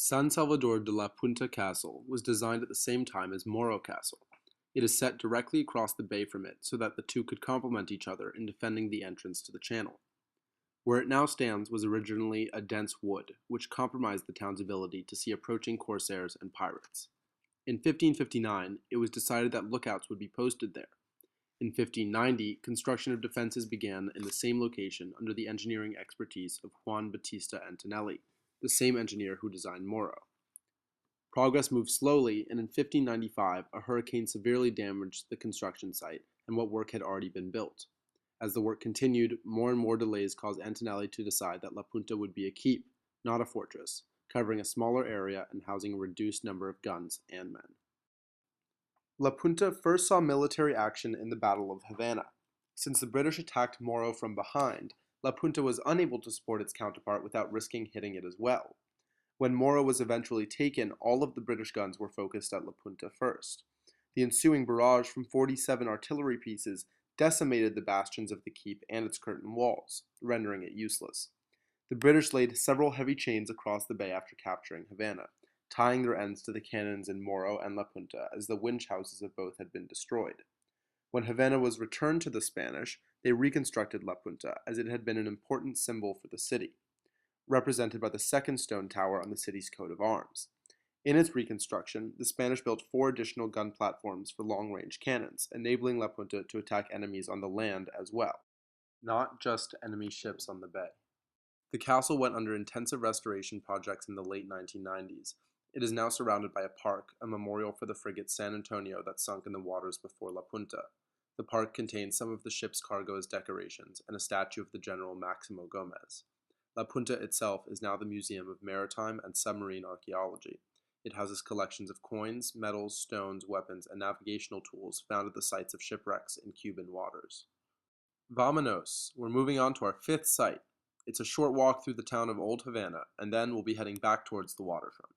San Salvador de la Punta Castle was designed at the same time as Morro Castle. It is set directly across the bay from it so that the two could complement each other in defending the entrance to the channel. Where it now stands was originally a dense wood, which compromised the town's ability to see approaching corsairs and pirates. In 1559, it was decided that lookouts would be posted there. In 1590, construction of defenses began in the same location under the engineering expertise of Juan Bautista Antonelli, the same engineer who designed Morro. Progress moved slowly, and in 1595, a hurricane severely damaged the construction site and what work had already been built. As the work continued, more and more delays caused Antonelli to decide that La Punta would be a keep, not a fortress, covering a smaller area and housing a reduced number of guns and men. La Punta first saw military action in the Battle of Havana. Since the British attacked Morro from behind, La Punta was unable to support its counterpart without risking hitting it as well. When Morro was eventually taken, all of the British guns were focused at La Punta first. The ensuing barrage from 47 artillery pieces decimated the bastions of the keep and its curtain walls, rendering it useless. The British laid several heavy chains across the bay after capturing Havana, tying their ends to the cannons in Morro and La Punta as the winch houses of both had been destroyed. When Havana was returned to the Spanish, they reconstructed La Punta as it had been an important symbol for the city, represented by the second stone tower on the city's coat of arms. In its reconstruction, the Spanish built 4 additional gun platforms for long-range cannons, enabling La Punta to attack enemies on the land as well, not just enemy ships on the bay. The castle went under intensive restoration projects in the late 1990s. It is now surrounded by a park, a memorial for the frigate San Antonio that sunk in the waters before La Punta. The park contains some of the ship's cargo as decorations and a statue of the General Maximo Gomez. La Punta itself is now the Museum of Maritime and Submarine Archaeology. It houses collections of coins, metals, stones, weapons, and navigational tools found at the sites of shipwrecks in Cuban waters. Vamonos! We're moving on to our 5th site. It's a short walk through the town of Old Havana, and then we'll be heading back towards the waterfront.